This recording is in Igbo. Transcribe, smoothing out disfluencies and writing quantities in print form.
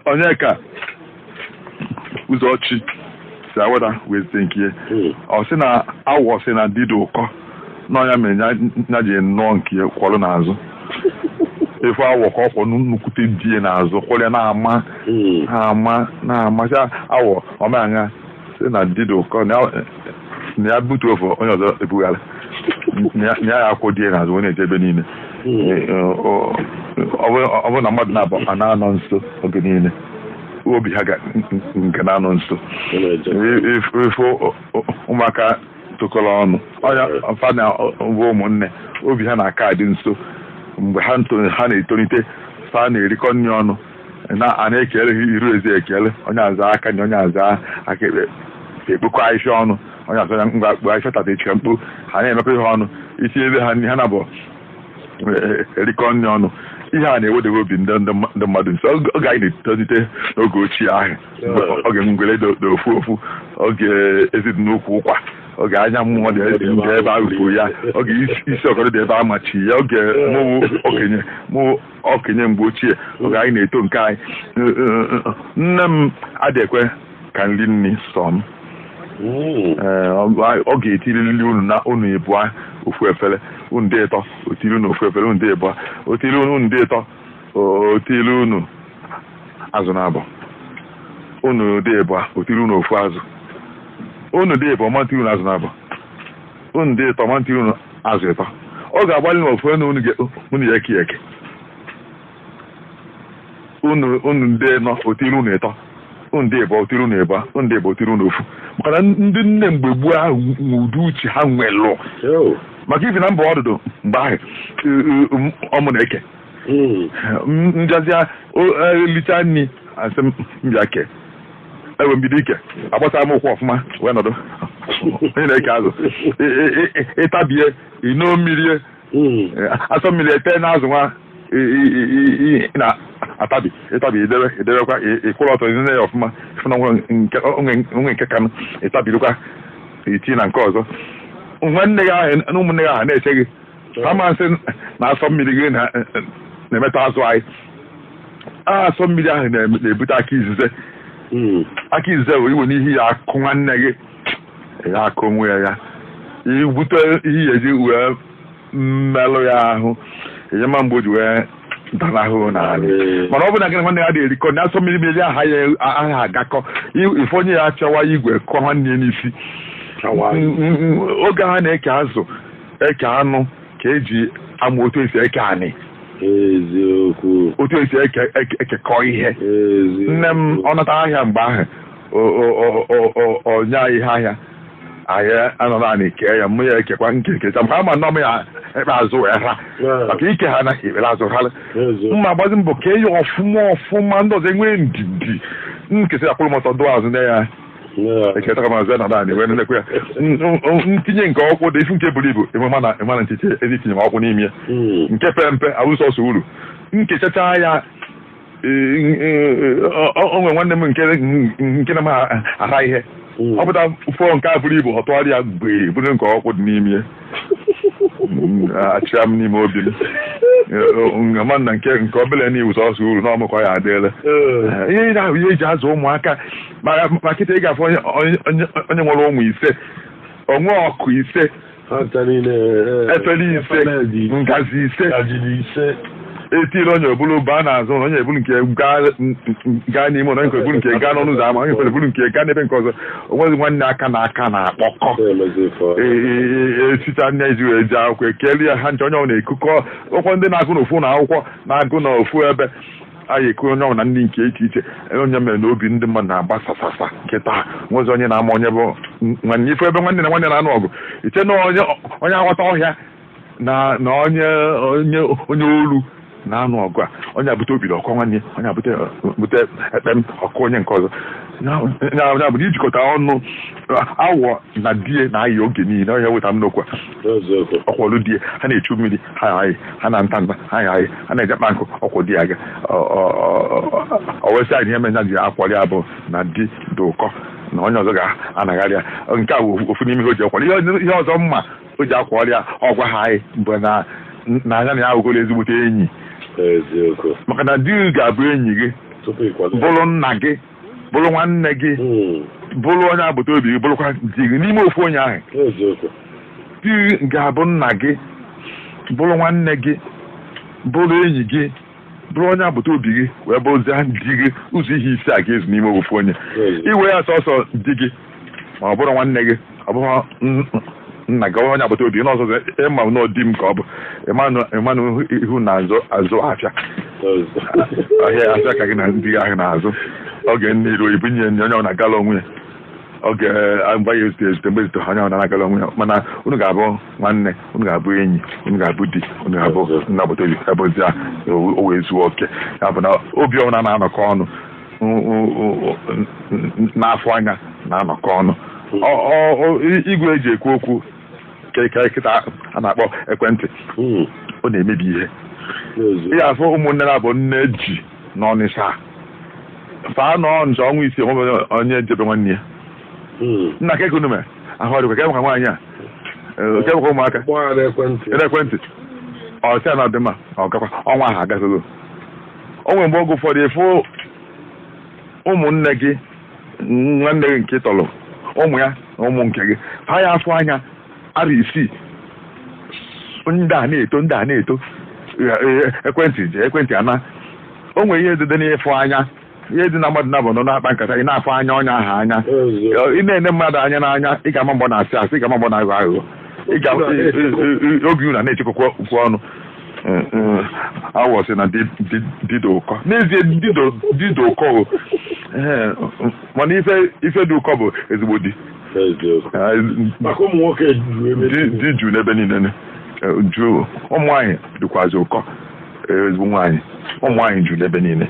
Onyeka Uzochi si awada wezite nke ọ sị na awọ sị na dịdị ụkọ n'ọnya mere ya ji nnọọ nke kwọrọ n'azụ efe awọ ka ọ kwọ nnukwute die n'azụ kwọrọ na-amasị awọ ọmanya sị na dịdị ụkọ na ya butu ofe onye ọzọ ebugharị na ya akwọ die n'azụ onye na-eje ebe niile ọ bụ na mmadụ na-abụ a na-anọ nso oge niile obi ha nke na-anọ nso ifo ụmụaka tokọrọ ọnụ ọnya fa na bụ ụmụnne obi ha na-aka adị nso mgbe ha na-etolite fa na-erikọ nri ọnụ a na-ekele iru ezi ekele onye aza aka na onye aza aka ekpekọ ahịfịa ọnụ onye azọ ya ngwa akpụ ahịfịa tata echika mkpu ha na-emekọ ihe ọnụ isi ebe ha na-abụ erikọ nri ọnụ ihe a na-ewedebe obi ndị mmadụ nso oge anyị na-etolite n'oge ochie ahụ oge ngwere dị ofu oge ezidị n'ukwu ụkwa oge anya mmụọ dị ebe ahụfụ ya oge isi ọkọrọ dị ebe amachi ya oge mụ okenye mgbe ochie oge anyị na-eto nke anyị nne m adịekwe ka nri nri sọ m ọ ga-etirili unu na unu ịbụa ofu efere unu dị ịtọ otiri unu ofu efere unu dị ịbụa otiri unu dị ịtọ otiri unu azụ na abụọ unu dị ịbụa otiri unu ofu azụ unu dị ịbụa mantiri unu azụ na abụọ unu dị ịtọ mantiri unu azụ ịtọ ọ ga-agbalị na ofu enu unu ya eke eke unu dị nọ otiri unu ịtọ ndị ịbụ otiri unu ịbụ ndị ịbụ otiri unu ofu maka na ndị nne mgbe gboo ahụ ụdị uche ha nwelụ maka ibi na mba ọdụdụ mgbe ahụ ọmụ na-eke njazia licha nri asị mbịa ke ewe mbido ike agbasa m ụkwụ ọfụma wee nọdụ onye na-eke azụ ịtabie ino mmiri asọ mmiri ete n'azụ nwa na-atabi edebekwa ịkwụrụ ọtọ nne ya ọfụma fụna onwe nke kanụ ịtabirikwa itinye na nke ọzọ nwanne ya ahụ na ụmụnne ya ahụ na-eche gị ha masị na asọ mmiri gị na-emeta azụ anyị asọ mmiri ahụ na-ebute aka izize wee iwe n'ihi ya akụ nwanne gị ya akụ onwe ya ibute ihe ya eji wee mmelụ ya ahụ enyema mgbe o ji wee danahụ n'ala mana ọ bụ na gị nwanne ya dị erikọ na asọ mmiri aha agakọ ife onye ya chọwa igwe kọ nwanne ya n'isi oge ha na-eke azụ eke anụ ka eji amụ otu esi eke anị otu esi ekekọ ihe nne m ọ nata ahịa mgbe ahụ onye anyị ihe ahịa anyị anọ naanị kee ya mụ ya ekekwa nkekecha maka ama nọ m ya ebe azụ wee ha maka ike ha anaghị ekpere azụ ha mma agbazi mbọ kee ya ọfụma ndị ọzọ enwee ndidi nkesa ya kwụrụ m ọtọ dụ azụ nne ya eketaka m azụ ya na naanị wee nenekwe ya ntinye nke ọkwụ dị ifu nke buru ibu ịmana nchiche ezi tinye m ọkwụ n'ime ya nke pe mpe awụsọsọ uru nkechacha ya onwe nwanne m nke na m ara ihe ọ pụta fọ nke a buru ibu ọ tụgharịa gbee bụrụ nke ọkwụ dị n'ime achịra m n'ime obi m ama na nke obele n'iwu sọsọ uru na ọmụkọ ya adịela ihe ahụ ihe eji azụ ụmụaka ma kịta ị ga-afụ onye nwere ụmụ ise onwe ọkụ ise efere ise ngazi ise etiri onye obulu baa n'azụ onye ebulu nke gaa n'ime ụlọ nke ebulu nke gaa n'ọnụ ụzọ ama onye ebulu nke gaa n'ebe nke ọzọ onwezi nwanne aka na aka na-akpọkọ etita nne eji wee ji akwụkwọ ekeli ya ha nche onye ọ na-ekukọ ụkwọ ndị na-agụ n'ofu na akwụkwọ na-agụ n'ofu ebe anyị ekuru onye ọ na ndị nke iche iche onye mere na obi ndị mmadụ na-agba sasasa nkịta nwezi onye na-ama onye bụ nwanne ife ebe nwanne na nwanne na-anụ ọgụ iche na onye aghọta ọhịa na onye olu na-anụ ọgụ a onye abụta obi na ọkọ nwanne onye abụta ekpem ọkụ onye nke ọzọ ya bụ ijikọta ọnụ awọ na die na-ayị oge niile onye weta m n'okwu ọkwọlụ die ha na-echu mmiri ha ayị ha na nta ha ayị ha na-ejekpa nkụ ọkwọ di aga owesị anyị ihe menya ji akwọrị abụ na di dị ụkọ na onye ọzọ ga-anagharị ya nke a ofu n'ime ihe o ji akwọrị ihe ọzọ mma o ji akwọrị ya ọgwa ha anyị mgbe na anya na ya awụgolo ezigbote enyi maka na di ga-abụ enyi gị bụrụ nna gị bụrụ nwanne gị bụrụ onye agbata obi gị bụrụkwa di gị n'ime ofu onye ahụ di ga-abụ nna gị bụrụ nwanne gị bụrụ enyi gị bụrụ onye agbata obi gị wee bụrụzie di gị ụzọ ihe isi a ga-ezu n'ime ofu onye iwe ya sọsọ di gị ma ọ bụrụ nwanne gị ọ bụrụ nna gị onye agbata obi gị n'ọzọzọ ịma n'ọdị m ka ọ bụ ịmanụ ihu na azụ afịa ahịa afịa ka gị na ndị ahụ na-azụ oge n'iru ibunye onye ọ na-agala onwe ya oge mgbe ya ezute mgbe ezute onye ọ na-agala onwe ya mana unu ga-abụ nwanne unu ga-abụ enyi unu ga-abụ di unu ga-abụ nna agbata obi ebụzi o wee zuo oke ya bụ na obi ọbụla na-anọkọ ọnụ n'afọ anya na-anọkọ ọnụ igwe eji ekwu okwu kịta a na-akpọ ekwentị ọ na-emebi ihe ihe afọ ụmụnne na-abụ nne ji n'Ọnịsha faa nọ nje ọnwa isii onye jebe nwanne ya nna ka ego nume ahụ ọdịkwa ka nwaanyị a kebụkwa ụmụaka ekwentị ọsịa na ọdịmma ọgakwa ọnwa ahụ agaghị o nwere mgbe oge ụfọdụ efu ụmụnne gị nwanne gị nke tọrọ ụmụ ya na ụmụ nke gị ha ya afọ anya ara isii ndị a na-eto ekwentị ana o nwere ihe dịde n'ịfụ anya ihe dị na mmadụ na-abụ nọ na-akpa nkata ị na-afụ anya onye ahụ anya ị na-ene mmadụ anya n'anya ị ga-ama mgbọ na-asị asị ị ga-ama mgbọ na-aghọ aghụghọ oge unu na-echekwa okwu ọnụ awọsị na dido ụkọ n'ezie dido ụkọ mana ife dị ụkọ bụ ezigbo di di juu n'ebe niile juu ụmụ nwaanyị dịkwazi ụkọ ezigbo nwaanyị ụmụ nwaanyị juu n'ebe niile